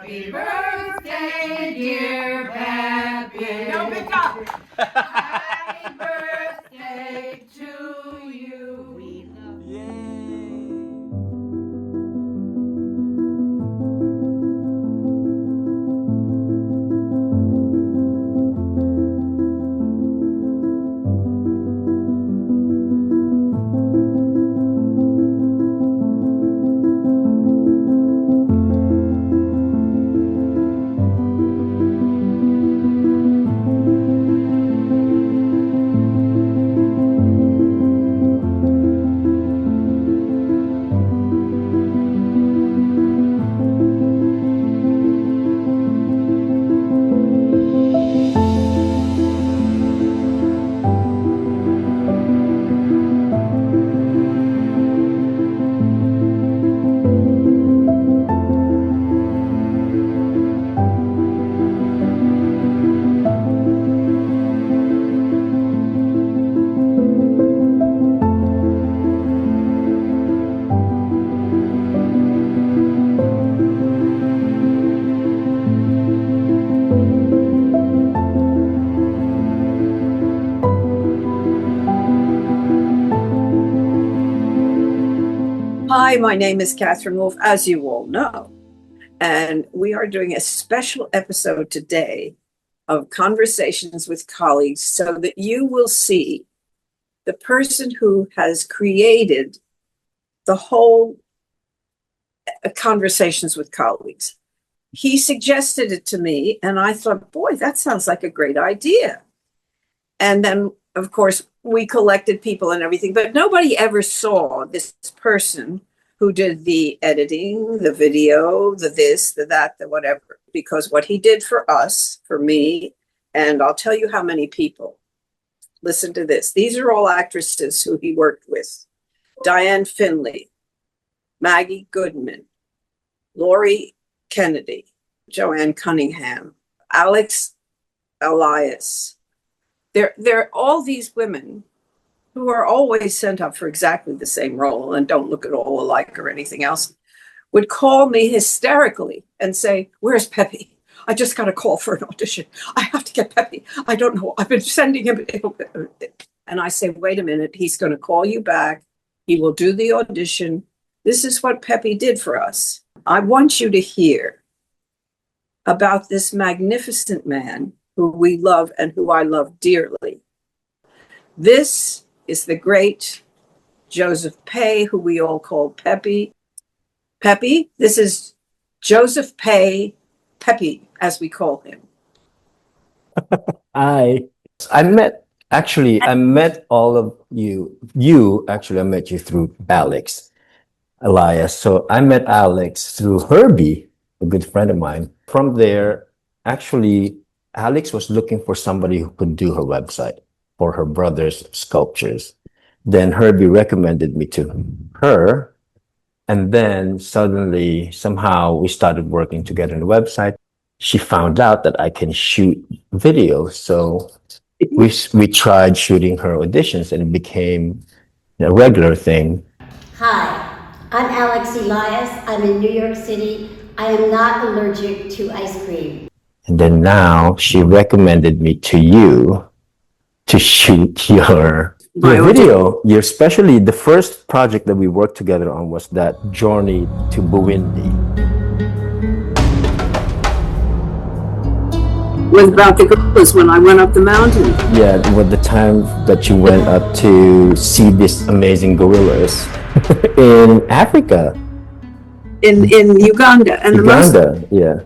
Happy birthday, dear Peppy. No, pick up. Happy birthday to you. We love you. Hi, my name is Catherine Wolf, as you all know, and we are doing a special episode today of Conversations with Colleagues so that you will see the person who has created the whole Conversations with Colleagues. He suggested it to me, and I thought, boy, that sounds like a great idea. And then, of course, we collected people and everything, but nobody ever saw this person who did the editing, the video, the this, the that, the whatever, because what he did for us, for me, and I'll tell you how many people. Listen to this. These are all actresses who he worked with. Diane Finley, Maggie Goodman, Laurie Kennedy, Joanne Cunningham, Alex Elias. They're all these women who are always sent up for exactly the same role and don't look at all alike or anything else, would call me hysterically and say, "Where's Peppy? I just got a call for an audition. I have to get Peppy. I don't know. I've been sending him." And I say, wait a minute, he's going to call you back. He will do the audition. This is what Peppy did for us. I want you to hear about this magnificent man who we love and who I love dearly. This is the great Joseph Pay, who we all call Peppy. Peppy, this is Joseph Pay, Peppy, as we call him. I met all of you. I met you through Alex Elias. So I met Alex through Herbie, a good friend of mine. From there, actually, Alex was looking for somebody who could do her website for her brother's sculptures. Then Herbie recommended me to her. And then suddenly, somehow, we started working together on the website. She found out that I can shoot video. So we tried shooting her auditions, and it became a regular thing. Hi, I'm Alex Elias. I'm in New York City. I am not allergic to ice cream. And then now she recommended me to you to shoot your video. Especially the first project that we worked together on was that journey to Buwindi. Was about the gorillas when I went up the mountain. Yeah, with the time that you went up to see these amazing gorillas in Africa. In Uganda. And Uganda, yeah.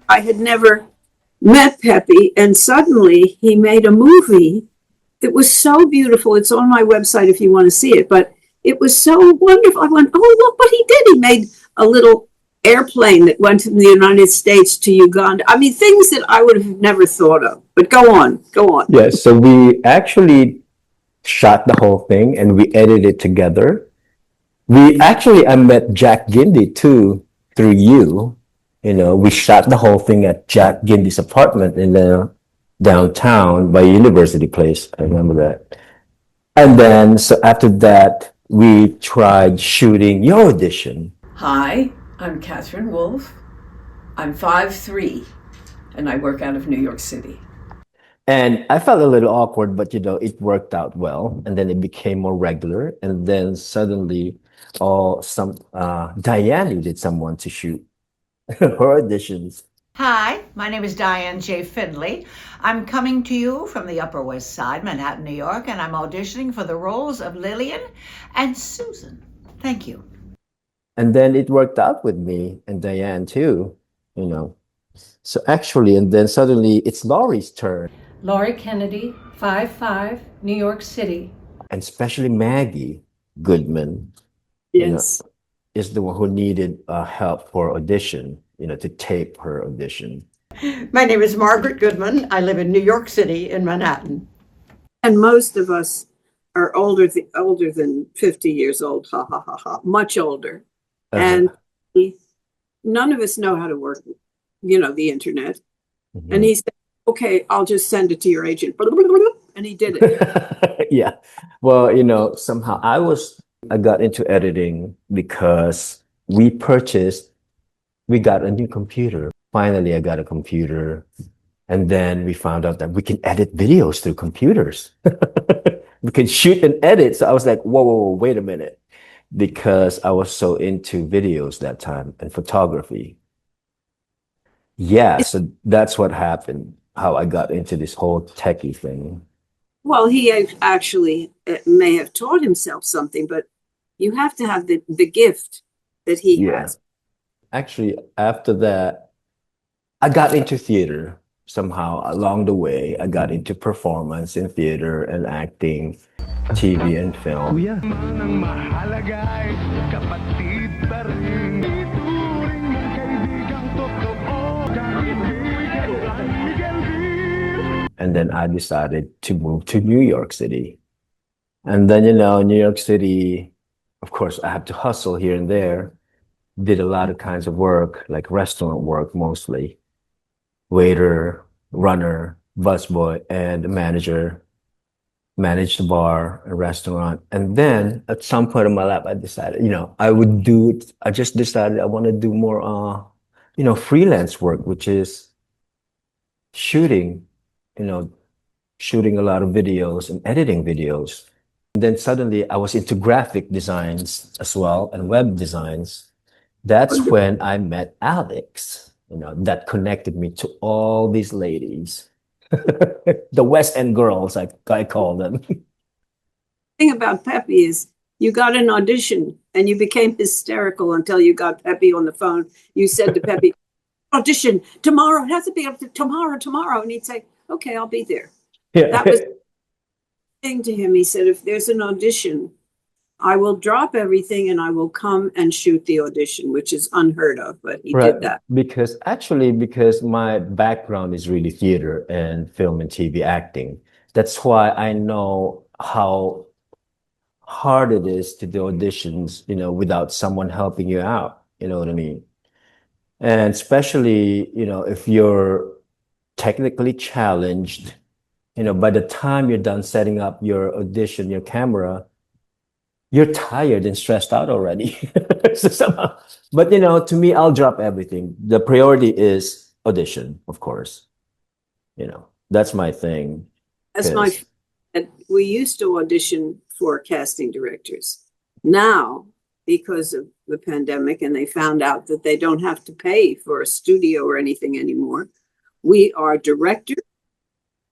I had never met Peppy, and suddenly he made a movie that was so beautiful. It's on my website if you want to see it, but it was so wonderful. I went, oh, look what he did. He made a little airplane that went from the United States to Uganda. I mean, things that I would have never thought of. But go on. Yeah, so we actually shot the whole thing and we edited it together. I met Jack Gindy too, through you. We shot the whole thing at Jack Gindy's apartment in the downtown by University Place. I remember that. And then, so after that, we tried shooting your audition. Hi, I'm Catherine Wolf. I'm 5'3", and I work out of New York City. And I felt a little awkward, but it worked out well. And then it became more regular. And then suddenly, Diane needed someone to shoot her auditions. Hi, my name is Diane J. Findley. I'm coming to you from the Upper West Side, Manhattan, New York, and I'm auditioning for the roles of Lillian and Susan. Thank you. And then it worked out with me and Diane too, you know. So actually, and then suddenly it's Laurie's turn, Laurie Kennedy, 5'5", New York City. and especially Maggie Goodman, you know, Yes. is the one who needed help for audition, to tape her audition. My name is Margaret Goodman. I live in New York City in Manhattan. And most of us are older than 50 years old. Ha ha ha ha. Much older. And none of us know how to work, the internet. Mhm. And he said, okay, I'll just send it to your agent. And he did it. Yeah. Well, somehow I got into editing because we got a new computer. Finally, I got a computer. And then we found out that we can edit videos through computers. We can shoot and edit. So I was like, whoa, wait a minute. Because I was so into videos that time and photography. Yeah, so that's what happened, how I got into this whole techie thing. Well, he actually may have taught himself something, but you have to have the gift that he Yeah. has. Actually, after that, I got into theater somehow along the way. I got into performance in theater and acting, TV and film. Kuya. Ang mahalaga ay kapatid pa rin. Ituring mong kaibigang totoo. Kahit Miguel ang Miguel Vil. And then I decided to move to New York City. And then, New York City, of course, I have to hustle here and there. Did a lot of kinds of work, like restaurant work mostly. Waiter, runner, busboy, and manager. Managed the bar, a restaurant. And then at some point in my life, I decided, I just decided I want to do more, freelance work, which is shooting, shooting a lot of videos and editing videos. And then suddenly I was into graphic designs as well and web designs. That's when I met Alex, that connected me to all these ladies. The West End girls, I call them. Thing about Peppy is you got an audition and you became hysterical until you got Peppy on the phone. You said to Peppy, audition tomorrow. It has to be up to tomorrow. And he'd say, okay, I'll be there. Yeah. That was the thing to him. He said, if there's an audition, I will drop everything and I will come and shoot the audition, which is unheard of, but he Right. did that. Because my background is really theater and film and TV acting. That's why I know how hard it is to do auditions, without someone helping you out. You know what I mean? And especially, if you're technically challenged, by the time you're done setting up your audition, your camera, you're tired and stressed out already. So somehow, but to me, I'll drop everything. The priority is audition, of course. That's my thing. As my Yes. friend, we used to audition for casting directors. Now, because of the pandemic and they found out that they don't have to pay for a studio or anything anymore, we are director,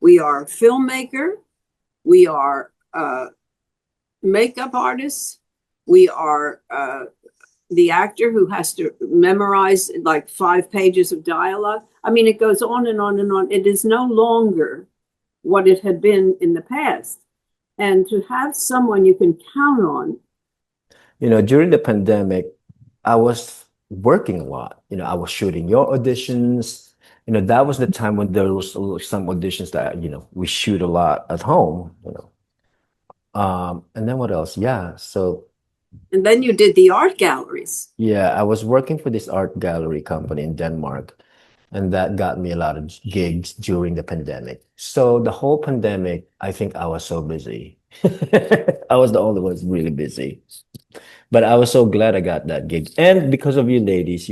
we are filmmaker, we are makeup artists, we are the actor who has to memorize like 5 pages of dialogue. I mean, it goes on and on and on. It is no longer what it had been in the past. And to have someone you can count on. During the pandemic, I was working a lot. I was shooting your auditions. That was the time when there was some auditions that, we shoot a lot at home, and then what else? Yeah. So, And then you did the art galleries. yeah, I was working for this art gallery company in Denmark, and that got me a lot of gigs during the pandemic. So the whole pandemic, I think I was so busy. I was the only one really busy. But I was so glad I got that gig. And because of you ladies,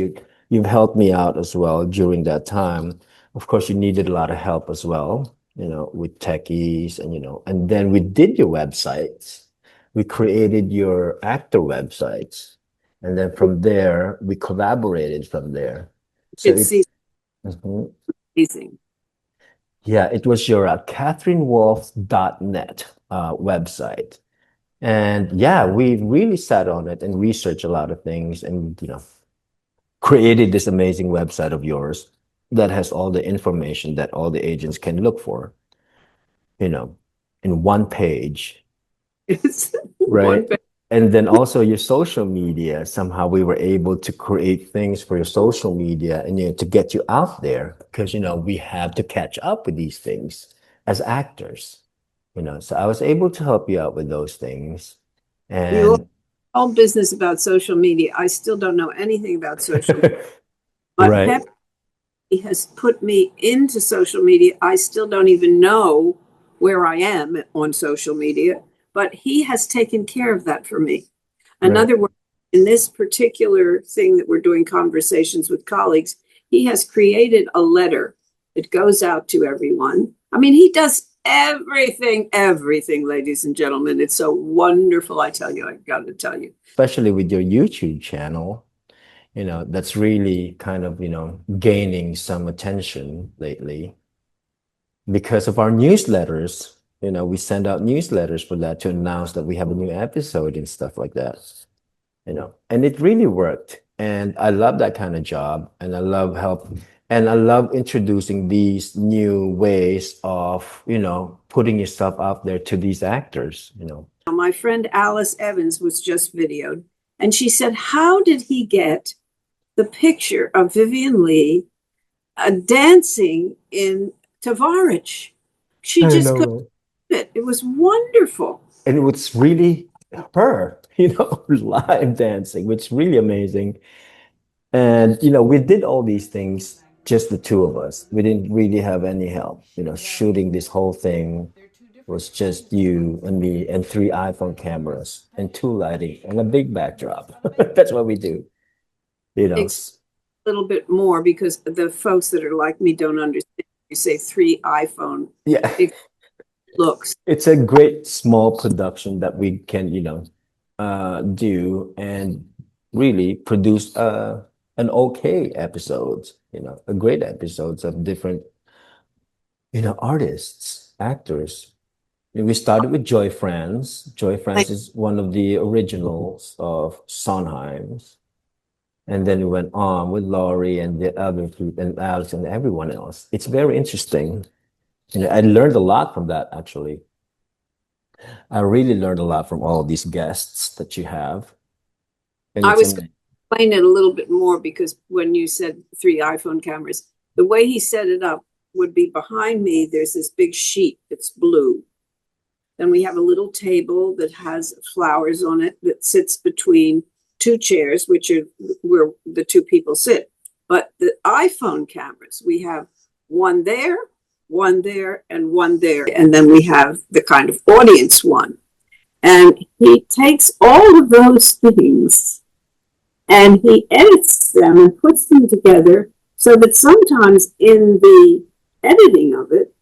you've helped me out as well during that time. Of course, you needed a lot of help as well, with techies and, and then we did your websites. We created your actor websites. And then from there, we collaborated from there. So It's Mhm. amazing. Yeah, it was your CatherineWolf.net website. And yeah, we really sat on it and researched a lot of things and, created this amazing website of yours that has all the information that all the agents can look for, in one page, It's right? one- And then also your social media, somehow we were able to create things for your social media and to get you out there because we have to catch up with these things as actors. So I was able to help you out with those things. You And all business about social media. I still don't know anything about social media. But right. Pep has put me into social media. I still don't even know where I am on social media, but he has taken care of that for me. In Right. other words, in this particular thing that we're doing conversations with colleagues, he has created a letter that goes out to everyone. I mean, he does everything, ladies and gentlemen. It's so wonderful. I tell you, I got to tell you. Especially with your YouTube channel, that's really kind of, gaining some attention lately because of our newsletters. We send out newsletters for that to announce that we have a new episode and stuff like that, and it really worked. And I love that kind of job, and I love and I love introducing these new ways of, putting yourself out there to these actors. My friend Alice Evans was just videoed, and she said, how did he get the picture of Vivian Lee dancing in Tavarich? She I just know. couldn't do it. It was wonderful. And it was really her, live dancing, which is really amazing. And, we did all these things, just the two of us. We didn't really have any help. Shooting this whole thing was just you and me and 3 iPhone cameras and 2 lighting and a big backdrop. That's what we do. It's a little bit more because the folks that are like me don't understand. You say 3 iPhone Yeah. looks. It's a great small production that we can, do and really produce an okay episodes, a great episodes of different, artists, actors. And we started with Joy Franz. Joy Franz is one of the originals of Sondheim's. And then we went on with Laurie and the other people and Alex and everyone else. It's very interesting. I learned a lot from that, actually. I really learned a lot from all these guests that you have. And I it's was going to explain it a little bit more because when you said 3 iPhone cameras, the way he set it up would be behind me, there's this big sheet that's blue. Then we have a little table that has flowers on it that sits between 2 chairs, which are where the 2 people sit. But the iPhone cameras, we have one there, and one there. And then we have the kind of audience one. And he takes all of those things and he edits them and puts them together so that sometimes in the editing of it,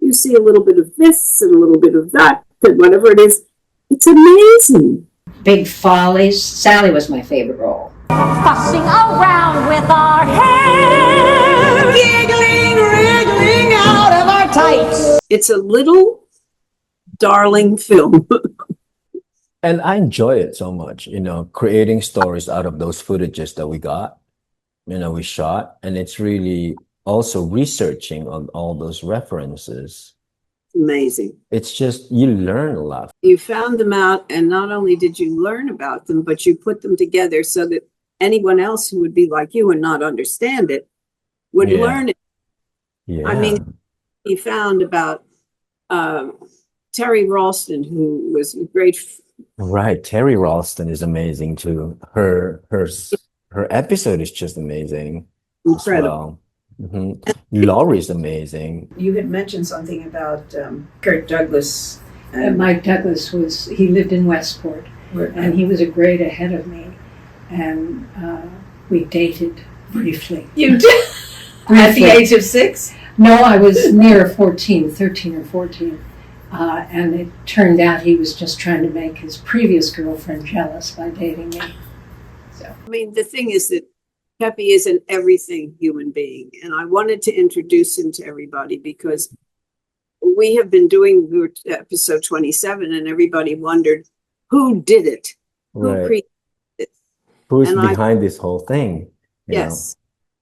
you see a little bit of this and a little bit of that, and whatever it is. It's amazing. Big Follies. Sally was my favorite role. Fussing around with our hair, giggling, wriggling out of our tights. It's a little darling film. And I enjoy it so much, creating stories out of those footages that we got, we shot. And it's really also researching on all those references. Amazing. It's just, you learn a lot. You found them out, and not only did you learn about them, but you put them together so that anyone else who would be like you and not understand it would Yeah. learn it. Yeah. I mean, he found about Terry Ralston, who was a great. Right. Terry Ralston is amazing too. Her episode is just amazing. Incredible. As well. Laurie is amazing. You had mentioned something about Kirk Douglas. And Mike Douglas he lived in Westport, and he was a grade ahead of me. And we dated briefly. You did at the Briefly. age of 6? No, I was near 14, 13 or 14. And it turned out he was just trying to make his previous girlfriend jealous by dating me. I mean, the thing is that Pepe is an everything human being, and I wanted to introduce him to everybody because we have been doing episode 27, and everybody wondered who did it, who Right. created it. Who's And I- behind this whole thing? you know? Yes,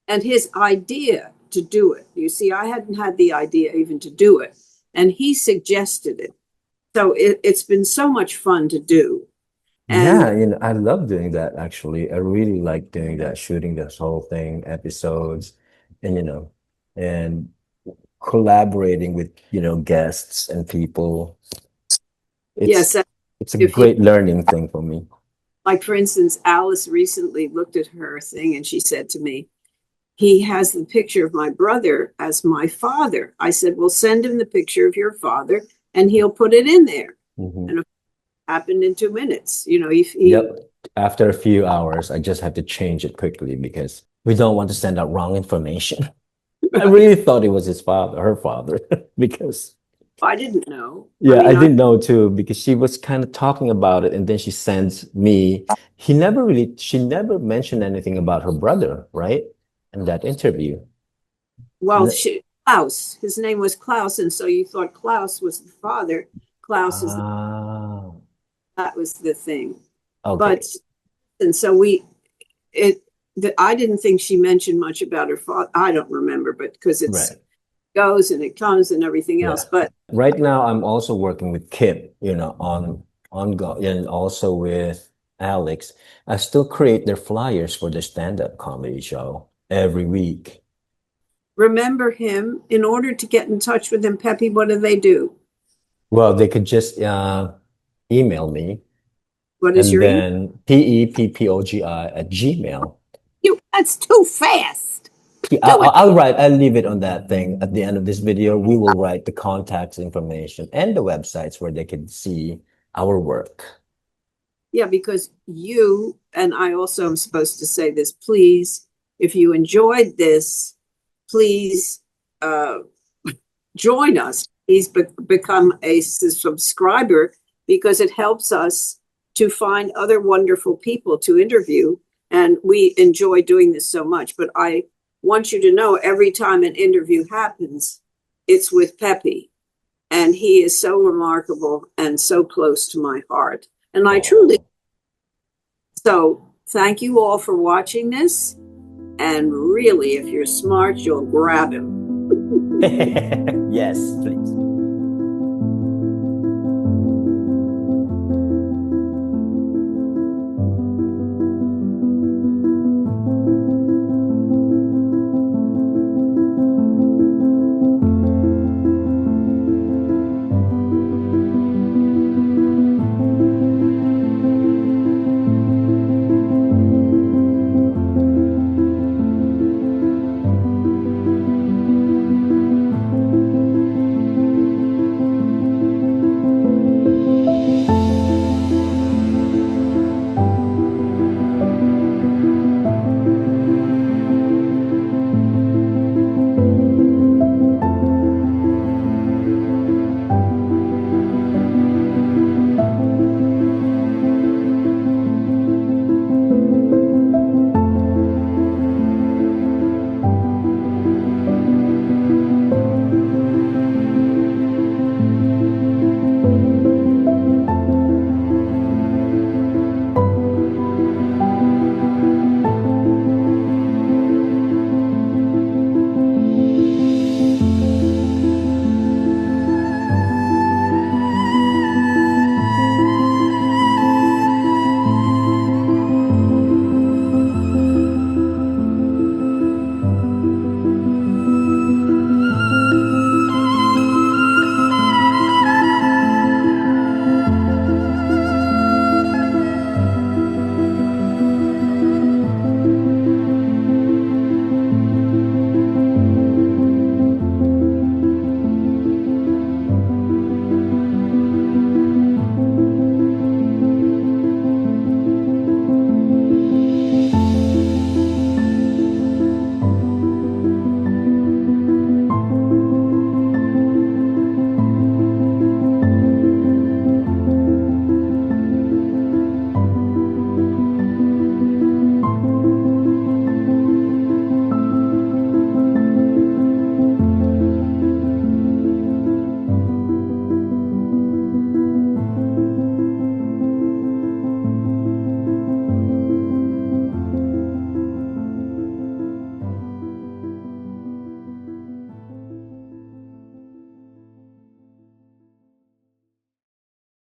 and his idea to do it. You see, I hadn't had the idea even to do it, and he suggested it. So it's been so much fun to do. And Yeah, I love doing that actually. I really like doing that, shooting this whole thing, episodes, and and collaborating with, guests and people. yes, It's a if you- great learning thing for me. like for instance, Alice recently looked at her thing and she said to me, he has the picture of my brother as my father. I said, well, send him the picture of your father and he'll put it in there. Mhm. Happened in 2 minutes. Yep. After a few hours, I just have to change it quickly because we don't want to send out wrong information. I really thought it was his father, her father, because I didn't know. yeah, I mean, didn't know too, because she was kind of talking about it and then she sends me. She never mentioned anything about her brother, right? In that interview. Well, Ne- Klaus, his name was Klaus. And so you thought Klaus was the father. Klaus is Ah, that was the thing. okay. But, and so I didn't think she mentioned much about her father. I don't remember, but because it Right. goes and it comes and everything Yeah. else. But Right now, I'm also working with Kip, ongoing, and also with Alex. I still create their flyers for the stand-up comedy show every week. remember him, in order to get in touch with him, Pepe, what do they do? Well, they could just email me, What is and your email? then peppogi@gmail. That's too fast. I'll leave it on that thing. At the end of this video, we will write the contact information and the websites where they can see our work. Yeah, because you, and I also am supposed to say this, please, if you enjoyed this, please join us. Please become a subscriber because it helps us to find other wonderful people to interview. And we enjoy doing this so much. But I want you to know every time an interview happens, it's with Pepe. And he is so remarkable and so close to my heart. And I truly. So thank you all for watching this. And really, if you're smart, you'll grab him. Yes, please.